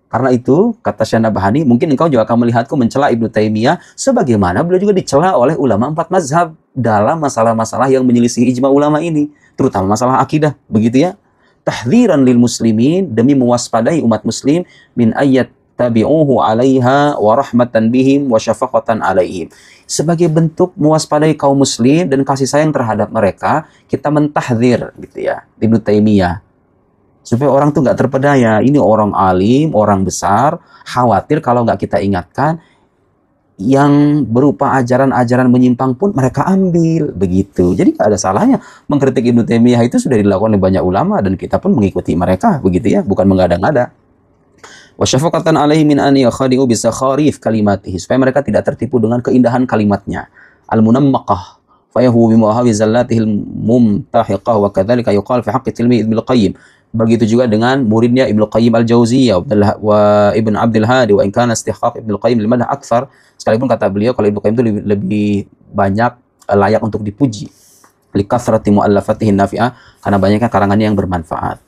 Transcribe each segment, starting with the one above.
Karena itu, kata Syekh Nabhani, mungkin engkau juga akan melihatku mencela Ibnu Taimiyah sebagaimana beliau juga dicela oleh ulama 4 mazhab dalam masalah-masalah yang menyelisih ijma ulama ini, terutama masalah akidah, begitu ya. Tahdziran lil muslimin, demi mewaspadai umat muslim min ayat tabi'uhu 'alaiha wa rahmatan bihim wa syafaqatan 'alaihim. Sebagai bentuk mewaspadai kaum muslim dan kasih sayang terhadap mereka, kita mentahdzir gitu ya, Ibnu Taimiyah. Supaya orang tuh nggak terpedaya. Ini orang alim, orang besar, khawatir kalau nggak kita ingatkan, yang berupa ajaran-ajaran menyimpang pun mereka ambil. Begitu. Jadi nggak ada salahnya mengkritik Ibnu Taimiyah, itu sudah dilakukan oleh banyak ulama, dan kita pun mengikuti mereka. Begitu ya, bukan mengada-ngada. Wa syafaqatan alaihi min an yakhadi'u bi sakharif kalimatihi, supaya mereka tidak tertipu dengan keindahan kalimatnya. Al-munammaqah fa yahu bi muhawi zallatihil mumtahiqah, wa kadzalika yuqal fi haqqi tilmi Ibnu Qayyim. Begitu juga dengan muridnya Ibnu Qayyim al-Jauziyah wa Ibn Abdul Hadi, wa in kana istihqaq Ibnu Qayyim liman akthar, sekalipun kata beliau kalau Ibnu Qayyim itu lebih banyak layak untuk dipuji, li kathrati muallafatihi nafi'ah, karena banyaknya karangannya yang bermanfaat.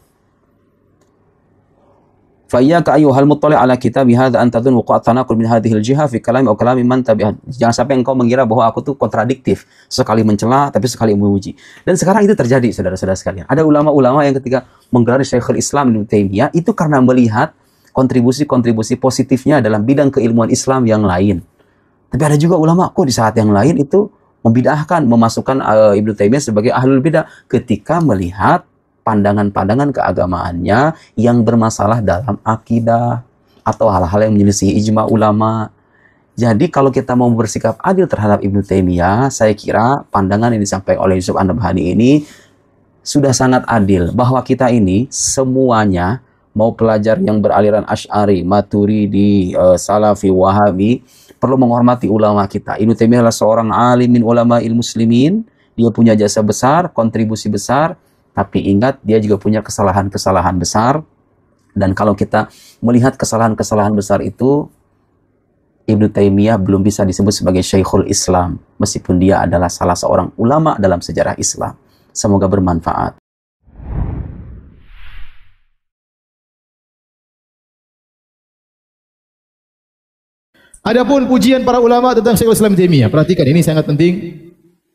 Fa iyyaka ayyuhal muttali' ala kitab hadza an tadhun wuqa'a tanaqul min hadhihi al-jiha fi kalami aw kalami man tabi'ah. Jangan sampai engkau mengira bahwa aku tuh kontradiktif, sekali mencela tapi sekali memuji. Dan sekarang itu terjadi, saudara-saudara sekalian. Ada ulama-ulama yang ketika menggelar Syekhul Islam Ibnu Taimiyah itu karena melihat kontribusi-kontribusi positifnya dalam bidang keilmuan Islam yang lain. Tapi ada juga ulama kok di saat yang lain itu membid'ahkan, memasukkan Ibnu Taimiyah sebagai ahlul bidah ketika melihat pandangan-pandangan keagamaannya yang bermasalah dalam akidah atau hal-hal yang menyelisih ijma ulama. Jadi kalau kita mau bersikap adil terhadap Ibnu Taimiyah, saya kira pandangan yang disampaikan oleh Yusuf An-Nabhani ini sudah sangat adil, bahwa kita ini semuanya, mau pelajar yang beraliran Asy'ari, Maturidi, Salafi, Wahabi, perlu menghormati ulama kita. Ibnu Taimiyah adalah seorang alim min ulama'il muslimin, dia punya jasa besar, kontribusi besar. Tapi ingat, dia juga punya kesalahan-kesalahan besar. Dan kalau kita melihat kesalahan-kesalahan besar itu, Ibnu Taimiyah belum bisa disebut sebagai Syekhul Islam, meskipun dia adalah salah seorang ulama dalam sejarah Islam. Semoga bermanfaat. Adapun pujian para ulama tentang Syekhul Islam Taimiyah, perhatikan, ini sangat penting.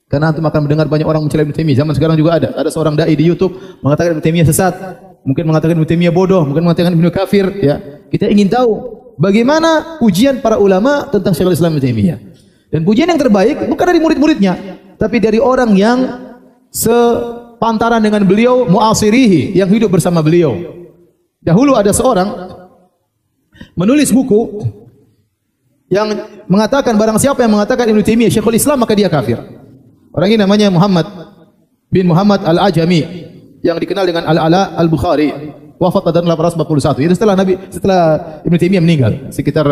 Karena antum akan mendengar banyak orang mencela Ibnu Taimiyah. Zaman sekarang juga ada seorang dai di YouTube mengatakan Ibnu Taimiyah sesat, mungkin mengatakan Ibnu Taimiyah bodoh, mungkin mengatakan Ibnu kafir, ya. Kita ingin tahu bagaimana pujian para ulama tentang Syekhul Islam Ibnu Taimiyah. Dan pujian yang terbaik bukan dari murid-muridnya, tapi dari orang yang sepantaran dengan beliau, mu'asirihi, yang hidup bersama beliau. Dahulu ada seorang menulis buku yang mengatakan barang siapa yang mengatakan Ibnu Taimiyah Syekhul Islam, maka dia kafir. Orang ini namanya Muhammad bin Muhammad Al-Ajami, yang dikenal dengan Al-Ala Al-Bukhari, wafat pada tahun 841. Itu setelah Ibnu Taimiyah meninggal, sekitar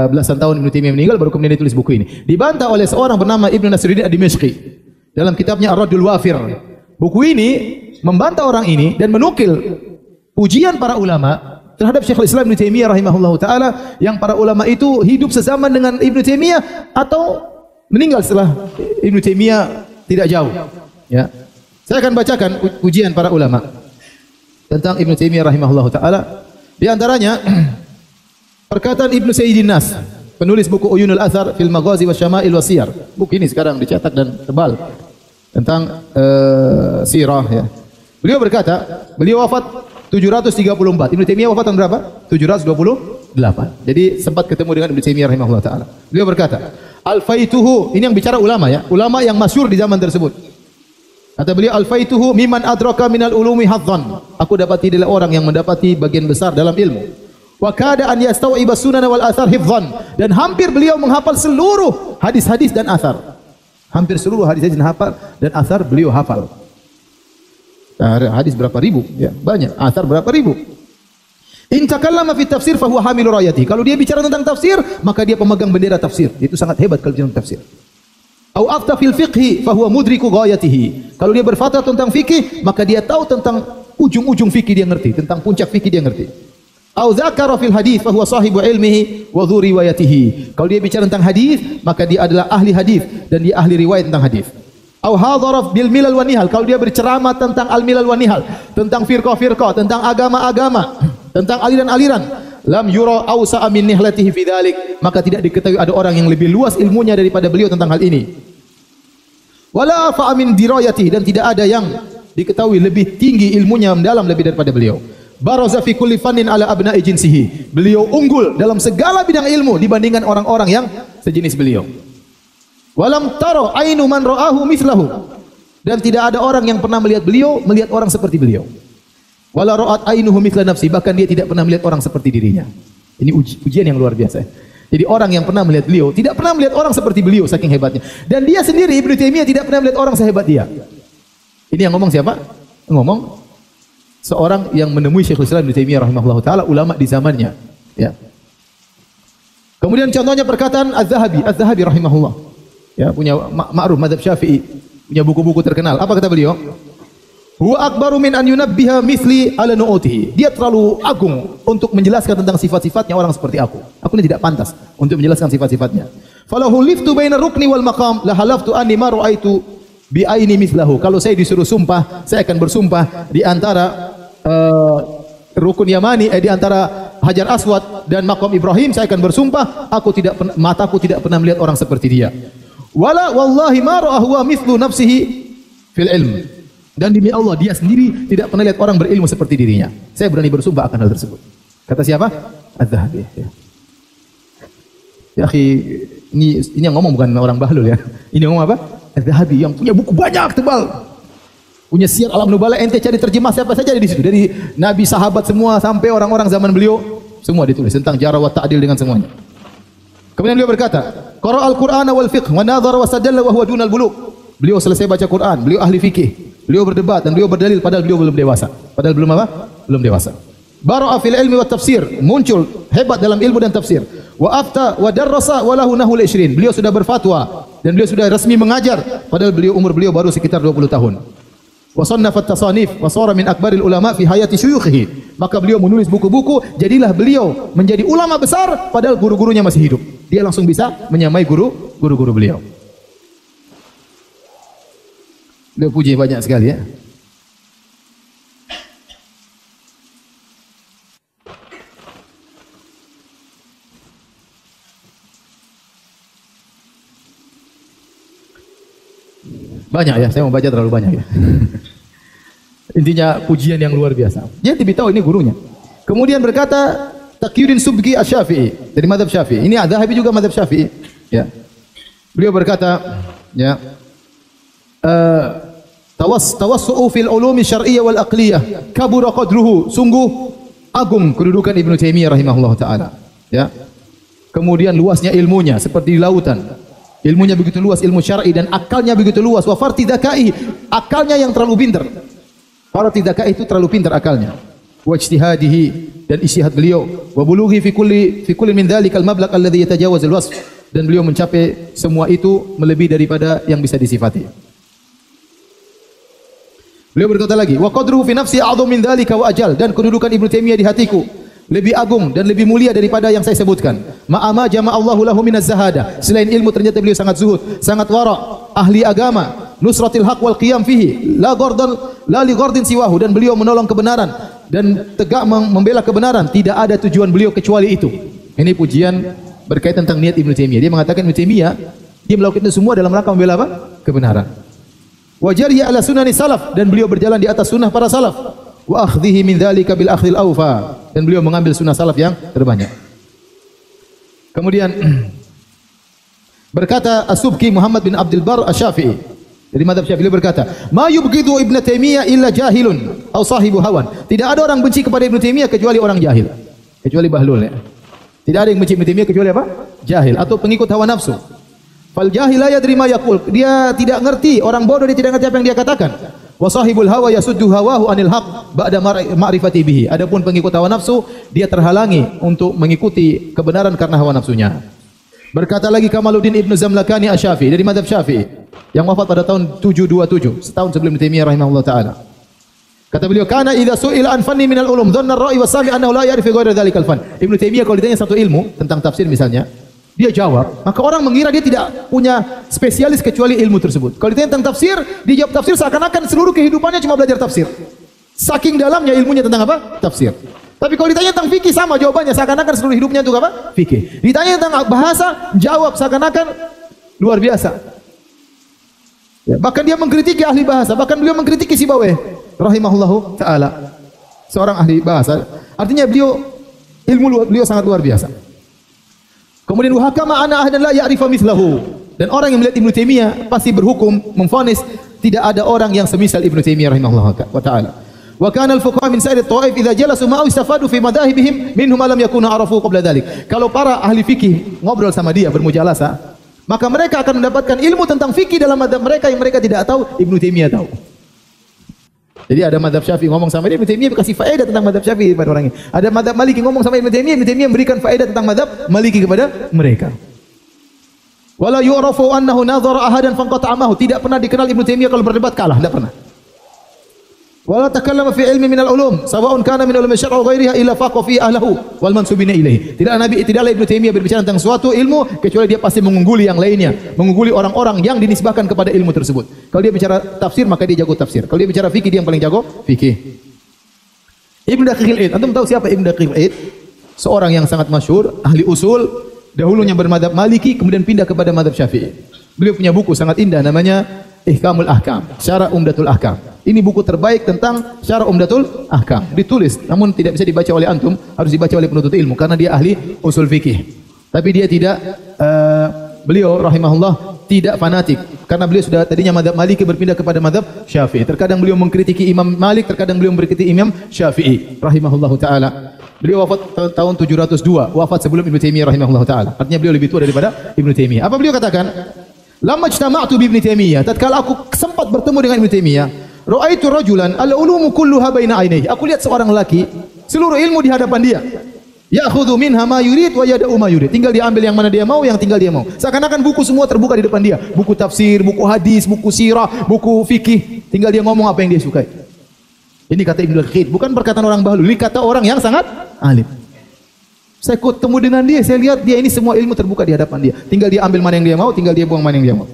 belasan tahun Ibnu Taimiyah meninggal, baru kemudian ditulis buku ini. Dibantah oleh seorang bernama Ibnu Nasruddin Ad-Dimashqi dalam kitabnya Ar-Raddul Wafir. Buku ini membantah orang ini dan menukil pujian para ulama terhadap Syekhul Islam Ibnu Taimiyah rahimahullahu taala, yang para ulama itu hidup sezaman dengan Ibnu Taimiyah atau meninggal setelah Ibnu Taimiyah tidak jauh. Ya. Saya akan bacakan pujian para ulama tentang Ibnu Taimiyah rahimahullahu taala. Di antaranya perkataan Ibnu Sayyidin Nas, penulis buku Uyunul Athar fil Maghazi wa Syama'il wa Siyar. Buku ini sekarang dicetak dan tebal tentang sirah, ya. Beliau berkata, beliau wafat 734. Ibnu Taimiyah wafat tahun berapa? 728. Jadi sempat ketemu dengan Ibnu Taimiyah rahimahullah taala. Beliau berkata, "Alfaituhu," ini yang bicara ulama, ya, ulama yang masyhur di zaman tersebut. Kata beliau, "Alfaituhu mimman adraka minal ulumi hadzan." Aku dapati adalah orang yang mendapati bagian besar dalam ilmu. Wa kada an yastawiba sunan wal athar hifdzan, dan hampir beliau menghafal seluruh hadis-hadis dan athar. Hampir seluruh hadis-hadis dan hafal dan athar beliau hafal. Hadis berapa ribu, ya, banyak. Athar berapa ribu. In takallama fi tafsir fa huwa hamilu rayati. Kalau dia bicara tentang tafsir, maka dia pemegang bendera tafsir. Itu sangat hebat kalau bicara tentang tafsir. Au afta fil fiqhi fa huwa mudriku ghayatihi. Kalau dia berfatwa tentang fikih, maka dia tahu tentang ujung-ujung fikih, dia ngerti, tentang puncak fikih dia ngerti. Au dzakara fil hadis fa huwa sahibu ilmihi wa dhu riwayatihi. Kalau dia bicara tentang hadis, maka dia adalah ahli hadis dan dia ahli riwayat tentang hadis. Au hadhara bil milal wa nihal. Kalau dia berceramah tentang al milal wa nihal, tentang firqah-firqah, tentang agama-agama, tentang aliran-aliran, lam yura awsa'a min nihlatihi fi dzalik, maka tidak diketahui ada orang yang lebih luas ilmunya daripada beliau tentang hal ini. Wala fa'a min dirayatihi, dan tidak ada yang diketahui lebih tinggi ilmunya mendalam lebih daripada beliau. Baraza fi kulli fannin ala abna'i jinsihi, beliau unggul dalam segala bidang ilmu dibandingkan orang-orang yang sejenis beliau. Walam tara ainu man ra'ahu mithlahu, dan tidak ada orang yang pernah melihat beliau melihat orang seperti beliau. Wala ra'at ainuhu mithla nafsi, bahkan dia tidak pernah melihat orang seperti dirinya. Ini ujian yang luar biasa. Jadi orang yang pernah melihat beliau tidak pernah melihat orang seperti beliau, saking hebatnya. Dan dia sendiri Ibnu Taimiyah tidak pernah melihat orang sehebat dia. Ini yang ngomong siapa? Ngomong seorang yang menemui Syekhul Islam Ibnu Taimiyah rahimahullah taala, ulama di zamannya, ya. Kemudian contohnya perkataan Az-Zahabi rahimahullah. Ya, punya ma'ruf mazhab Syafi'i, punya buku-buku terkenal. Apa kata beliau? Huwa akbaru min an yunabbiha mithli ala nu'utihi. Dia terlalu agung untuk menjelaskan tentang sifat-sifatnya orang seperti aku. Aku ini tidak pantas untuk menjelaskan sifat-sifatnya. Falahu liftu baina rukni wal maqam la halaftu anni ma ra'aitu bi aini mithlahu. Kalau saya disuruh sumpah, saya akan bersumpah di antara rukun Yamani, di antara Hajar Aswad dan Maqam Ibrahim, saya akan bersumpah mataku tidak pernah melihat orang seperti dia. Wala wallahi ma ra'ahu mithlu nafsihi fil ilm. Dan demi Allah, dia sendiri tidak pernah lihat orang berilmu seperti dirinya. Saya berani bersumpah akan hal tersebut. Kata siapa? Az-Zahabi. Ya akhi, ini yang ngomong bukan orang bahlul ya. Ini ngomong apa? Az-Zahabi yang punya buku banyak tebal. Punya Syiar Alam Nubala, ente cari terjemah siapa saja di situ. Dari nabi, sahabat semua sampai orang-orang zaman beliau, semua ditulis tentang jarh wa ta'dil dengan semuanya. Kemudian beliau berkata, qara al-Qur'ana wal fiqh wa nadhara wa sadalla wa huwa dunal bulugh. Beliau selesai baca Quran, beliau ahli fikih. Beliau berdebat dan beliau berdalil padahal beliau belum dewasa. Padahal belum apa? Belum dewasa. Bara'a fil ilmi wat tafsir, muncul hebat dalam ilmu dan tafsir. Wa afta wa darrasa wa lahu nahul 20. Beliau sudah berfatwa dan beliau sudah resmi mengajar padahal umur beliau baru sekitar 20 tahun. Wa sannafat tasanif wa sara min akbaril ulama fi hayati syuyukhihi. Maka beliau menulis buku-buku, jadilah beliau menjadi ulama besar padahal guru-gurunya masih hidup. Dia langsung bisa menyamai guru-guru beliau. Beliau puji banyak sekali ya. Banyak ya, saya mau baca terlalu banyak ya. Intinya pujian yang luar biasa. Dia tiba tahu ini gurunya. Kemudian berkata Taqiyuddin Subki Asy-Syafi'i dari mazhab Syafi'i. Ini Az-Zahabi juga mazhab Syafi'i. Ya. Beliau berkata, ya, tawassu'u fil ulumi syar'iyyah wal aqliyah kabura qadruhu, sungguh agung kedudukan Ibnu Taimiyah rahimahullah taala, ya. Kemudian luasnya ilmunya seperti di lautan, ilmunya begitu luas, ilmu syar'i, dan akalnya begitu luas. Wa farti dzakai, akalnya yang terlalu pintar. Farti dzakai itu terlalu pintar akalnya. Wa ijtihadihi, dan ijtihad beliau. Wa bulughi fi kulli min dzalikal mablagh alladhi yatajawaz al-wasf, dan beliau mencapai semua itu melebihi daripada yang bisa disifati. Beliau berkata lagi, wa qadruhu fi nafsi a'dham min dzalika wa ajal, dan kedudukan Ibnu Taimiyah di hatiku lebih agung dan lebih mulia daripada yang saya sebutkan. Ma'ama jama'allahu lahu minaz zahada, selain ilmu ternyata beliau sangat zuhud, sangat wara, ahli agama, nusratil haq wal qiyam fihi, la li ghardin siwahu, dan beliau menolong kebenaran dan tegak membela kebenaran, tidak ada tujuan beliau kecuali itu. Ini pujian berkaitan tentang niat Ibnu Taimiyah. Dia mengatakan Ibnu Taimiyah dia melakukan itu semua dalam rangka membela apa? Kebenaran. Wa jariya ala sunani salaf, dan beliau berjalan di atas sunnah para salaf. Wa akhdhihi min dzalika bil akhdhil awfa, dan beliau mengambil sunnah salaf yang terbanyak. Kemudian berkata As-Subki Muhammad bin Abdul Barr Asy-Syafi'i dari mazhab Syafi'i, beliau berkata, "Ma yubghidu Ibnu Taimiyah illa jahilun aw sahibu hawan." Tidak ada orang benci kepada Ibnu Taimiyah kecuali orang jahil, kecuali bahlul ya. Tidak ada yang benci Ibnu Taimiyah kecuali apa? Jahil atau pengikut hawa nafsu. Fal jahil la yadri ma yaqul. Dia tidak ngerti, orang bodoh dia tidak ngerti apa yang dia katakan. Wa sahibul hawa yasuddu hawahu anil haq ba'da ma'rifati bihi. Adapun pengikut hawa nafsu, dia terhalangi untuk mengikuti kebenaran karena hawa nafsunya. Berkata lagi Kamaluddin Ibnu Zamlakani Asy-Syafi'i dari mazhab Syafi'i yang wafat pada tahun 727, setahun sebelum Taimiyah rahimahullah taala. Kata beliau, "Kana idza su'ila an fanni minal ulum dhanna ar-ra'i wa sami' annahu la ya'rifu ghayra dzalikal fan." Ibnu Taimiyah kalau ditanya satu ilmu tentang tafsir misalnya, dia jawab, maka orang mengira dia tidak punya spesialis kecuali ilmu tersebut. Kalau ditanya tentang tafsir, dia jawab tafsir seakan-akan seluruh kehidupannya cuma belajar tafsir. Saking dalamnya ilmunya tentang apa? Tafsir. Tapi kalau ditanya tentang fikih sama jawabannya, seakan-akan seluruh hidupnya untuk apa? Fikih. Ditanya tentang bahasa, jawab seakan-akan luar biasa. Ya, bahkan dia mengkritiki ahli bahasa, bahkan beliau mengkritiki Sibawayh rahimahullahu taala. Seorang ahli bahasa. Artinya beliau sangat luar biasa. Kemudian wa hakama ana ahdan la ya'rifa mithlahu. Dan orang yang melihat Ibnu Taimiyah pasti berhukum memvonis tidak ada orang yang semisal Ibnu Taimiyah rahimahullahu taala. Wa kana al-fuqaha min sa'ir at-ta'if idza jalasu ma'ahu istafadu fi madahibihim minhum ma lam yakunu arafu qabla dhalik. Kalau para ahli fikih ngobrol sama dia bermujalasah, maka mereka akan mendapatkan ilmu tentang fikih dalam madzhab mereka yang mereka tidak tahu, Ibnu Taimiyah tahu. Jadi ada madzhab Syafi'i ngomong sama dia, Ibnu Taimiyah kasih faedah tentang madzhab Syafi'i kepada orang ini. Ada madzhab Maliki ngomong sama Ibnu Taimiyah memberikan faedah tentang madzhab Maliki kepada mereka. Wala yu'rafu annahu nadhara ahadan fanqata'amahu. Tidak pernah dikenal Ibnu Taimiyah kalau berdebat kalah, tidak pernah. Wala takallama fi ilmi minal ulum sawa'un kana min ulumi syar'i ghairiha illa faqa fi ahlihi wal mansubina ilaihi. Tidaklah Ibnu Taimiyah berbicara tentang suatu ilmu kecuali dia pasti mengungguli yang lainnya, mengungguli orang-orang yang dinisbahkan kepada ilmu tersebut. Kalau dia bicara tafsir maka dia jago tafsir. Kalau dia bicara fikih dia yang paling jago fikih. Ibnu Daqiqil Id, antum tahu siapa Ibnu Daqiqil Id? Seorang yang sangat masyhur, ahli usul, dahulunya bermadzhab Maliki kemudian pindah kepada madzhab Syafi'i. Beliau punya buku sangat indah namanya Ihkamul Ahkam, Syarah Umdatul Ahkam. Ini buku terbaik tentang Syarah Umdatul Ahkam. Ditulis, namun tidak bisa dibaca oleh antum, harus dibaca oleh penuntut ilmu karena dia ahli usul fikih. Tapi dia tidak, beliau rahimahullah tidak fanatik karena beliau sudah tadinya madzhab Maliki berpindah kepada madzhab Syafi'i. Terkadang beliau mengkritiki Imam Malik, terkadang beliau mengkritiki Imam Syafi'i rahimahullahu taala. Beliau wafat tahun 702, wafat sebelum Ibnu Taimiyah rahimahullahu taala. Artinya beliau lebih tua daripada Ibnu Taimiyah. Apa beliau katakan? Lamma ijtama'tu bi Ibnu Taimiyah, tatkala aku sempat bertemu dengan Ibnu Taimiyah, ra'aitu rajulan al-ulumu kulluha baina ainaihi. Aku lihat seorang lelaki, seluruh ilmu di hadapan dia. Ya'khudhu minha ma yurid wa yada'u ma yurid. Tinggal dia ambil yang mana dia mau, yang tinggal dia mau. Seakan-akan buku semua terbuka di depan dia. Buku tafsir, buku hadis, buku sirah, buku fikih. Tinggal dia ngomong apa yang dia sukai. Ini kata Ibnu Daqiq, bukan perkataan orang bahlul, ini kata orang yang sangat alim. Saya ketemu dengan dia, saya lihat dia ini semua ilmu terbuka di hadapan dia. Tinggal dia ambil mana yang dia mau, tinggal dia buang mana yang dia mau.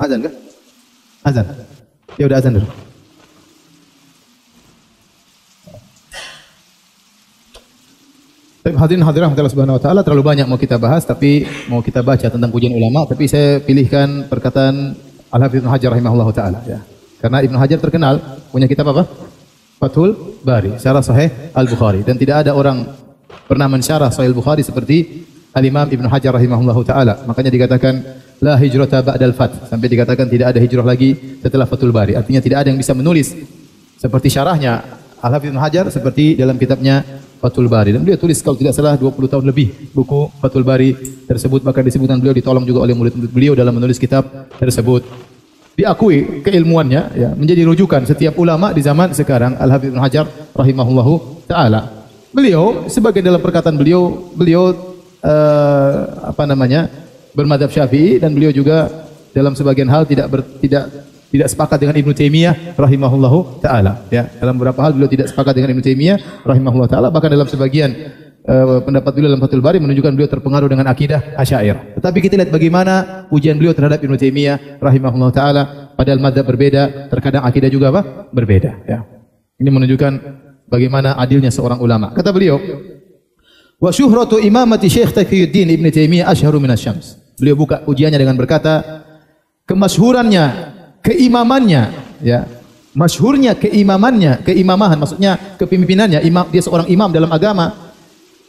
Azan kah? Azan. Ya udah azan dulu. Hadirin hadirat Allah Subhanahu wa taala, terlalu banyak mau kita bahas tapi mau kita baca tentang pujian ulama, tapi saya pilihkan perkataan Al-Hafidz Ibnu Hajar rahimahullahu taala ya. Karena Ibnu Hajar terkenal punya kitab apa? Fathul Bari, syarah Sahih Al-Bukhari, dan tidak ada orang pernah mensyarah Sahih Al-Bukhari seperti Al-Imam Ibnu Hajar rahimahullahu taala. Makanya dikatakan la hijrata ba'dal fath, sampai dikatakan tidak ada hijrah lagi setelah Fathul Bari. Artinya tidak ada yang bisa menulis seperti syarahnya Al-Hafidz Ibnu Hajar seperti dalam kitabnya Fathul Bari. Dan beliau tulis kalau tidak salah 20 tahun lebih buku Fathul Bari tersebut, bahkan disebutkan beliau ditolong juga oleh murid-murid beliau dalam menulis kitab tersebut. Diakui keilmuannya ya, menjadi rujukan setiap ulama di zaman sekarang. Al-Hafidz Ibnu Hajar rahimahullahu taala. Beliau sebagian dalam perkataan beliau bermadzhab Syafi'i, dan beliau juga dalam sebagian hal tidak sepakat dengan Ibnu Taimiyah rahimahullahu taala ya. Dalam beberapa hal beliau tidak sepakat dengan Ibnu Taimiyah rahimahullahu taala, bahkan dalam sebagian pendapat beliau dalam Fathul Bari menunjukkan beliau terpengaruh dengan akidah Asy'ariyah. Tetapi kita lihat bagaimana ujian beliau terhadap Ibnu Taimiyah rahimahullahu taala, padahal madzhab berbeda, terkadang akidah juga apa? Berbeda ya. Ini menunjukkan bagaimana adilnya seorang ulama. Kata beliau, wa syuhratu imamati Syekh Taqiyuddin Ibnu Taimiyah asyharu minas syams. Beliau buka ujiannya dengan berkata, kemasyhurannya, keimamannya ya. Masyhurnya keimamannya, keimamahan maksudnya kepemimpinannya, dia seorang imam dalam agama.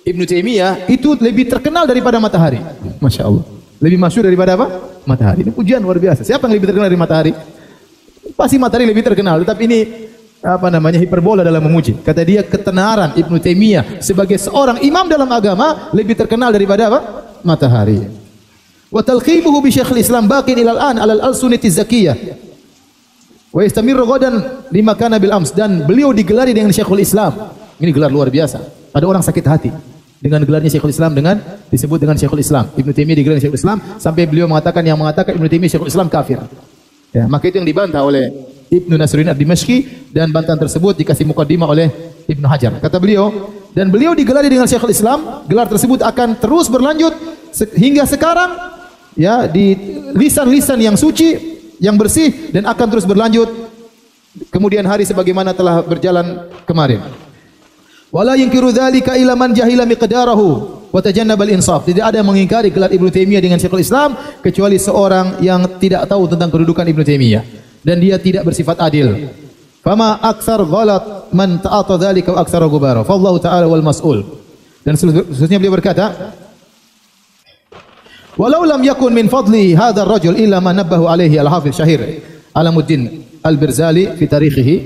Ibnu Taimiyah itu lebih terkenal daripada matahari. Masya Allah. Lebih masyhur daripada apa? Matahari. Ini pujian luar biasa. Siapa yang lebih terkenal dari matahari? Pasti matahari lebih terkenal. Tetapi ini hiperbola dalam memuji. Kata dia, ketenaran Ibnu Taimiyah sebagai seorang imam dalam agama lebih terkenal daripada apa? Matahari. Wa talqibuhu bi Syekhul Islam baqin ilal an alal al-sunnati zakiyah. Wa yastamirru ghadan lima kana bil ams, dan beliau digelari dengan Syekhul Islam. Ini gelar luar biasa. Ada orang sakit hati dengan gelarnya Syekhul Islam, dengan disebut dengan Syekhul Islam. Ibnu Taimiyah digelar Syekhul Islam sampai beliau mengatakan Ibnu Taimiyah Syekhul Islam kafir. Ya, maka itu yang dibantah oleh Ibnu Nasruddin Ad-Dimashqi, dan bantahan tersebut dikasih mukaddimah oleh Ibnu Hajar. Kata beliau, dan beliau digelari dengan Syekhul Islam, gelar tersebut akan terus berlanjut hingga sekarang ya, di lisan-lisan yang suci, yang bersih, dan akan terus berlanjut kemudian hari sebagaimana telah berjalan kemarin. Wala yunkiru dzalika illa man jahila miqdarahu wa tajannaba al-insaf. Tidak ada yang mengingkari gelar Ibnu Taimiyah dengan Syekhul Islam kecuali seorang yang tidak tahu tentang kedudukan Ibnu Taimiyah dan dia tidak bersifat adil. Fama aktsar ghalat man ta'ata dzalika wa aktsara gubara. Fallahu ta'ala wal mas'ul. Dan seterusnya beliau berkata, walau lam yakun min fadli hadzal rajul illa ma nabbahu alaihi al-Hafiz Syahir Alamuddin Al-Birzali fi tarikhihi.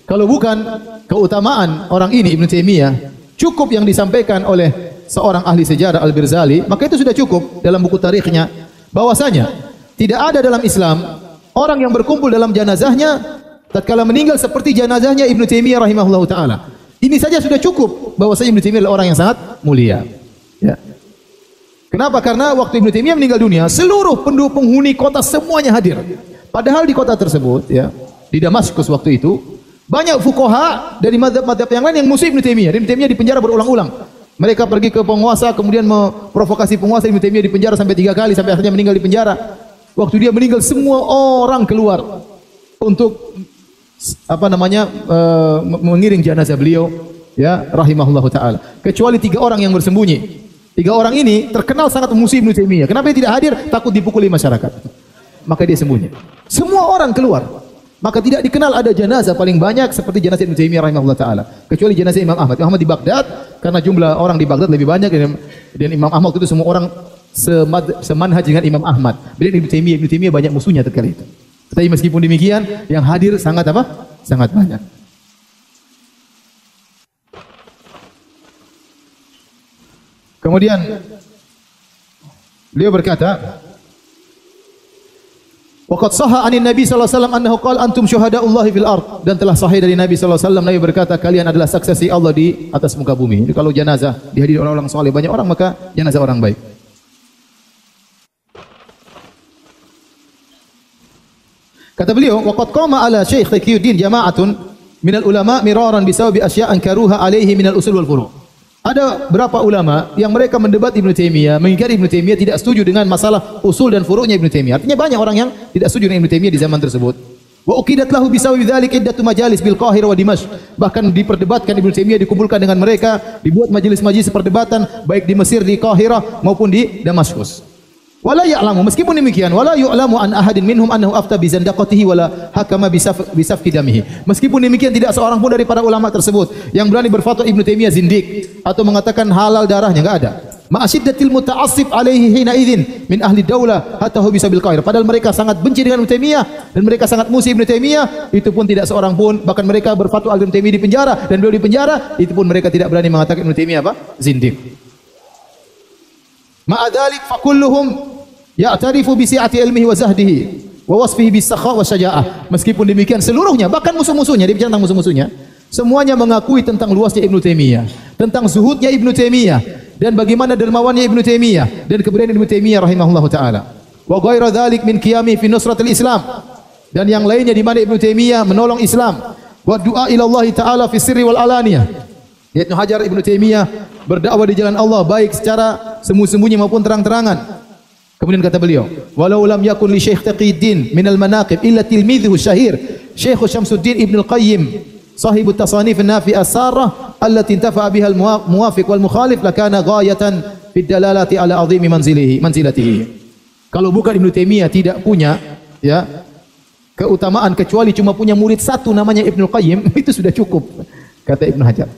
Kalau bukan keutamaan orang ini Ibnu Taimiyah cukup yang disampaikan oleh seorang ahli sejarah Al-Birzali, maka itu sudah cukup dalam buku tarikhnya bahwasanya tidak ada dalam Islam orang yang berkumpul dalam jenazahnya tatkala meninggal seperti jenazahnya Ibnu Taimiyah rahimahullahu taala. Ini saja sudah cukup bahwasanya Ibnu Taimiyah adalah orang yang sangat mulia. Ya. Kenapa? Karena waktu Ibnu Taimiyah meninggal dunia, seluruh penghuni kota semuanya hadir. Padahal di kota tersebut, ya, di Damaskus waktu itu, banyak fuqaha dari mazhab-mazhab yang lain yang musuh Ibnu Taimiyah. Ibnu Taimiyah dipenjara berulang-ulang. Mereka pergi ke penguasa, kemudian memprovokasi penguasa. Ibnu Taimiyah dipenjara sampai 3 kali, sampai akhirnya meninggal di penjara. Waktu dia meninggal, semua orang keluar untuk mengiring jenazah beliau, ya, rahimahullahu taala. Kecuali 3 orang yang bersembunyi. 3 orang ini terkenal sangat memusuhi Ibnu Taimiyah. Kenapa dia tidak hadir? Takut dipukuli masyarakat. Maka dia sembunyi. Semua orang keluar. Maka tidak dikenal ada jenazah paling banyak seperti jenazah Ibnu Taimiyah rahimahullah taala. Kecuali jenazah Imam Ahmad. Imam Ahmad di Baghdad karena jumlah orang di Baghdad lebih banyak dan Imam Ahmad itu semua orang semanhaj dengan Imam Ahmad. Beda Ibnu Taimiyah banyak musuhnya terkali itu. Tetapi meskipun demikian yang hadir sangat apa? Sangat banyak. Kemudian beliau berkata, waqad sahha 'anin Nabi sallallahu alaihi wasallam annahu qala antum syuhada'ullahi fil ard, dan telah sahih dari Nabi sallallahu alaihi wasallam Nabi berkata kalian adalah saksi Allah di atas muka bumi. Jadi kalau jenazah dihadiri orang-orang saleh banyak orang maka jenazah orang baik. Kata beliau, waqad qama ala Syekh Taqiyuddin jama'atun minal ulama miraran bisababi asya'an karuha alaihi minal usul wal furu'. Ada berapa ulama yang mereka mendebat Ibnu Taimiyah, mengingkari Ibnu Taimiyah, tidak setuju dengan masalah usul dan furu'nya Ibnu Taimiyah. Artinya banyak orang yang tidak setuju dengan Ibnu Taimiyah di zaman tersebut. Wa uqidat lahu bisawi dzalik iddatu majalis bil Qahirah wa Dimashq. Bahkan diperdebatkan Ibnu Taimiyah, dikumpulkan dengan mereka, dibuat majelis-majelis perdebatan baik di Mesir, di Qahirah maupun di Damaskus. Wala ya'lamu, meskipun demikian, wala yu'lamu an ahadin minhum annahu afta bi zandaqatihi wala hakama bi safki damihi. Meskipun demikian tidak seorang pun dari para ulama tersebut yang berani berfatwa Ibnu Taimiyah zindik atau mengatakan halal darahnya, enggak ada. Ma'asyiddatil muta'assib alaihi hina idzin min ahli daulah hatta hu bisa bil Qahirah. Padahal mereka sangat benci dengan Ibnu Taimiyah dan mereka sangat musuh Ibnu Taimiyah, itu pun tidak seorang pun, bahkan mereka berfatwa Ibnu Taimiyah di penjara dan beliau di penjara, itu pun mereka tidak berani mengatakan Ibnu Taimiyah apa? Zindik. Ma'adzalik fa kulluhum ya'tarifu bi si'ati ilmihi wa zahdihi wa wasfihi bis sakha wa syaja'ah. Meskipun demikian seluruhnya, bahkan musuh-musuhnya, dia bicara tentang musuh-musuhnya, semuanya mengakui tentang luasnya Ibnu Taimiyah, tentang zuhudnya Ibnu Taimiyah dan bagaimana dermawannya Ibnu Taimiyah dan keberanian Ibnu Taimiyah rahimahullahu taala. Wa ghairu dzalik min qiyami fi nusratil Islam, dan yang lainnya di mana Ibnu Taimiyah menolong Islam, wa du'a ila Allah taala fi sirri wal alaniyah. Ibnu Hajar Ibnu Taimiyah berdakwah di jalan Allah baik secara sembunyi-sembunyi maupun terang-terangan. Kemudian kata beliau, walau lam yakun li Syekh Taqiyuddin min al-manaqib illa tilmidhuhu syahir Syekh Syamsuddin Ibn al-Qayyim sahibu tasanif an-nafi as-sarah allati intafa'a biha al-muwafiq wal mukhalif lakana ghayatan fi dalalati ala azimi manzilatihi. Kalau bukan Ibnu Taimiyah tidak punya, ya, keutamaan kecuali cuma punya murid satu namanya Ibnu Qayyim, itu sudah cukup, kata Ibnu Hajar.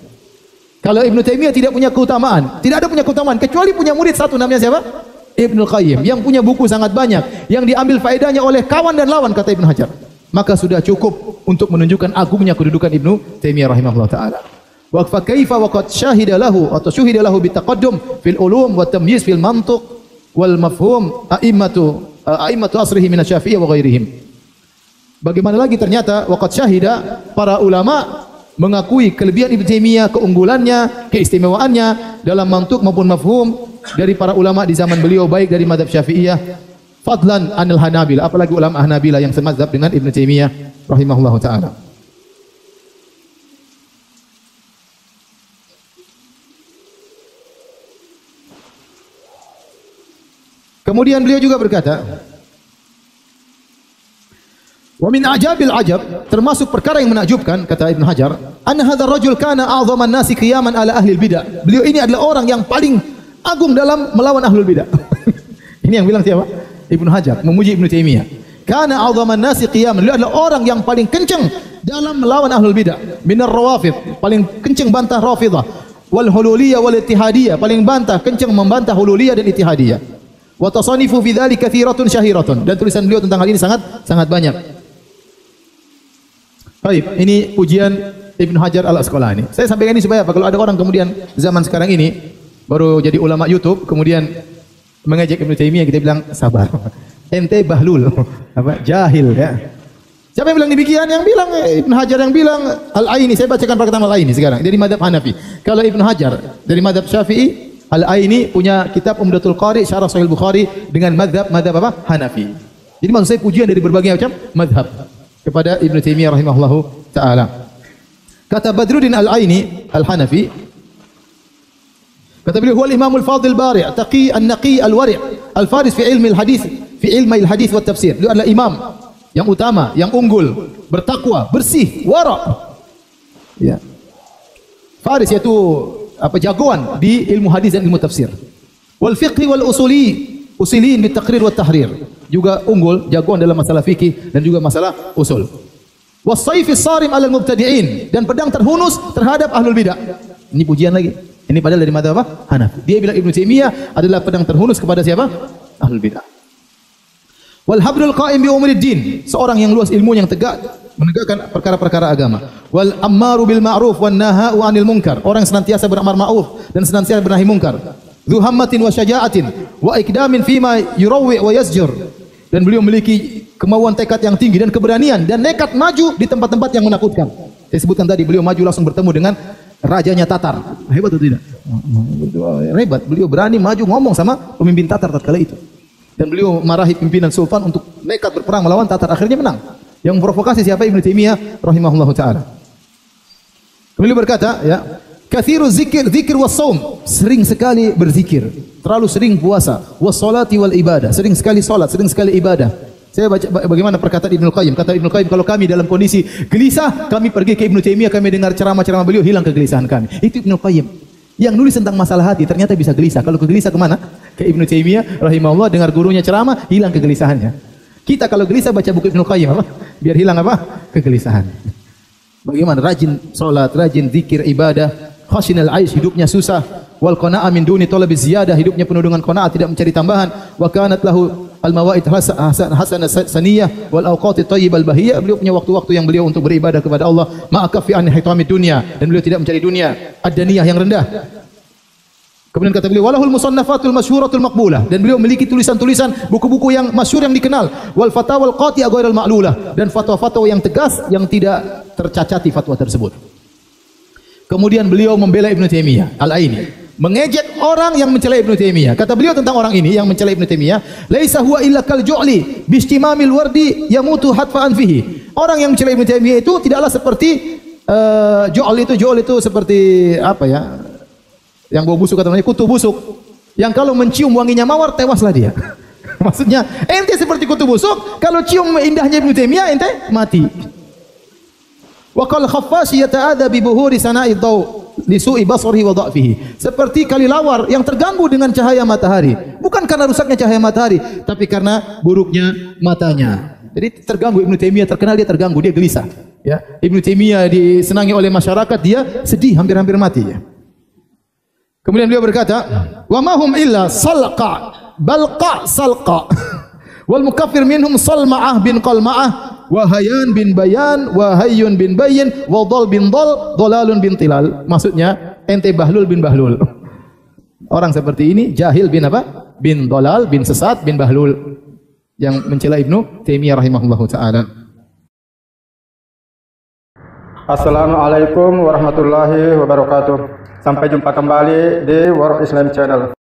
Kalau Ibnu Taimiyah tidak punya keutamaan, tidak ada punya keutamaan kecuali punya murid satu namanya siapa? Ibnu Qayyim, yang punya buku sangat banyak, yang diambil faedahnya oleh kawan dan lawan, kata Ibnu Hajar. Maka sudah cukup untuk menunjukkan agungnya kedudukan Ibnu Taimiyah rahimahullah taala. Wa fa kaifa wa qad syahida lahu atau syuhida lahu bitaqaddum fil ulum wa tamyiz fil mantiq wal mafhum a'immatu asrihi min asy-Syafi'iyah wa ghairihim. Bagaimana lagi ternyata wa qad syahida, para ulama mengakui kelebihan Ibnu Taimiyah, keunggulannya, keistimewaannya dalam mantuk maupun mafhum dari para ulama di zaman beliau, baik dari mazhab Syafi'iyah fadlan anil Hanabilah, apalagi ulama Hanabilah yang semazhab dengan Ibnu Taimiyah rahimahullahu taala. Kemudian beliau juga berkata, wa Wa min ajabil ajab, termasuk perkara yang menakjubkan, kata Ibnu Hajar, anna hadzal rajul kana a'dhaman nasi qiyaman ala ahli bidah. Beliau ini adalah orang yang paling agung dalam melawan ahlul bidah. Ini yang bilang siapa? Ibnu Hajar memuji Ibnu Taimiyah. Kana a'dhaman nasi qiyaman. Beliau adalah orang yang paling kencang dalam melawan ahlul bidah. Minar rawafid, paling kencang bantah Rafidah. Wal hululiyah wal ittihadiyah, paling kencang membantah hululiyah dan ittihadiyah. Wa tasanifu fi dzalika katsiratun syahiratun, dan tulisan beliau tentang hal ini sangat banyak. Baik, ini pujian Ibnu Hajar Al-Asqalani. Saya sampaikan ini supaya apa? Kalau ada orang kemudian zaman sekarang ini baru jadi ulama YouTube, kemudian mengejek Ibnu Taimiyah, kita bilang sabar. Ente bahlul, apa? Jahil ya. Siapa yang bilang demikian? Yang bilang Ibnu Hajar, yang bilang Al-Aini. Saya bacakan perkataan Al-Aini sekarang dari mazhab Hanafi. Kalau Ibnu Hajar dari mazhab Syafi'i, Al-Aini punya kitab Umdatul Qari Syarah Sahih Bukhari dengan mazhab apa? Hanafi. Jadi maksud saya pujian dari berbagai macam mazhab kepada Ibnu Taimiyah rahimahullahu taala. Kata Badruddin Al-Aini Al-Hanafi, kata beliau, huwa al-imamul fadil bari' taqi an-naqi al-wari' al-faris fi ilmi al-hadis wa tafsir. Beliau adalah imam yang utama, yang unggul, bertakwa, bersih, wara'. Ya. Faris yaitu apa, jagoan di ilmu hadis dan ilmu tafsir. Wal fiqhi wal usulin bi taqrir wa tahrir. Juga unggul, jagoan dalam masalah fikih dan juga masalah usul. Was sayfis sarim 'alal mubtadi'in, dan pedang terhunus terhadap ahlul bidah. Ini pujian lagi. Ini padahal dari mazhab apa? Hanafi. Dia bilang Ibnu Taimiyah adalah pedang terhunus kepada siapa? Ahlul bidah. Wal hablul qa'im bi umuriddin, seorang yang luas ilmu, yang tegak menegakkan perkara-perkara agama. Wal ammaru bil ma'ruf wan naha'u 'anil munkar, orang senantiasa beramar ma'ruf dan senantiasa bernahi munkar. Dzu hammatin wa syaja'atin wa ikdamin fima yurawwi wa yasjur, dan beliau memiliki kemauan, tekad yang tinggi dan keberanian dan nekat maju di tempat-tempat yang menakutkan. Saya sebutkan tadi, beliau maju langsung bertemu dengan rajanya Tatar. Hebat atau tidak? Hebat. Beliau berani maju ngomong sama pemimpin Tatar tatkala itu. Dan beliau marahi pimpinan sultan untuk nekat berperang melawan Tatar. Akhirnya menang. Yang memprovokasi siapa? Ibnu Taimiyah rahimahullahu taala. Beliau berkata, ya, kathiru zikir was shaum, sering sekali berzikir, terlalu sering puasa, was salati wal ibadah, sering sekali salat, sering sekali ibadah. Saya baca bagaimana perkataan Ibnu Qayyim. Kata Ibnu Qayyim, kalau kami dalam kondisi gelisah, kami pergi ke Ibnu Taimiyah, kami dengar ceramah-ceramah beliau, hilang kegelisahan kami. Itu Ibnu Qayyim. Yang nulis tentang masalah hati ternyata bisa gelisah. Kalau kegelisah kemana? Ke Ibnu Taimiyah rahimahullah, dengar gurunya ceramah, hilang kegelisahannya. Kita kalau gelisah baca buku Ibnu Qayyim apa? Biar hilang apa? Kegelisahan. Bagaimana? Rajin salat, rajin zikir, ibadah, khashinal aish, hidupnya susah, wal qana'a min duni talabi ziyadah, hidupnya penuh dengan qanaah, tidak mencari tambahan, wa kanat lahu al mawaid hasanah saniyah wal awqat thayyibal bahiyah. Beliau punya waktu-waktu yang beliau untuk beribadah kepada Allah, ma'akafi an hitamid dunya, dan beliau tidak mencari dunia, ad-daniyah yang rendah. Kemudian kata beliau, walahul musannafatul masyhuratul maqbulah, dan beliau memiliki tulisan-tulisan, buku-buku yang masyhur yang dikenal, wal fatawal qati'ah ghairal ma'lulah, dan fatwa-fatwa yang tegas yang tidak tercacati fatwa tersebut. Kemudian beliau membela Ibnu Taimiyah, Al-Aini, mengejek orang yang mencela Ibnu Taimiyah. Kata beliau tentang orang ini yang mencela Ibnu Taimiyah, laisa huwa illa kal ju'li bistimamil wardi yamutu hatfa'an fihi. Orang yang mencela Ibnu Taimiyah itu tidaklah seperti ju'l itu seperti apa ya? Yang bau busuk, katanya kutu busuk. Yang kalau mencium wanginya mawar, tewaslah dia. Maksudnya, ente seperti kutu busuk, kalau cium indahnya Ibnu Taimiyah, ente mati. Wa qal khaffash yata'adha bi buhuri sana'i dhaw li su'i basarihi wa dha'fihi. Seperti kelelawar yang terganggu dengan cahaya matahari, bukan karena rusaknya cahaya matahari, tapi karena buruknya matanya. Jadi terganggu. Ibnu Taimiyah terkenal dia terganggu, dia gelisah. Ya, Ibnu Taimiyah disenangi oleh masyarakat, dia sedih, hampir-hampir mati ya. Kemudian beliau berkata, wa ma hum illa salqa balqa salqa wal mukaffir minhum salma'ah bin qalma'ah wa hayyan bin bayan wa hayyun bin bayyin wa dhal bin dhal dhalalun bin tilal. Maksudnya ente bahlul bin bahlul. Orang seperti ini jahil bin apa? Bin dhalal, bin sesat, bin bahlul, yang mencela Ibnu Taimiyah rahimahullahu taala. Assalamualaikum warahmatullahi wabarakatuh. Sampai jumpa kembali di World Islam Channel.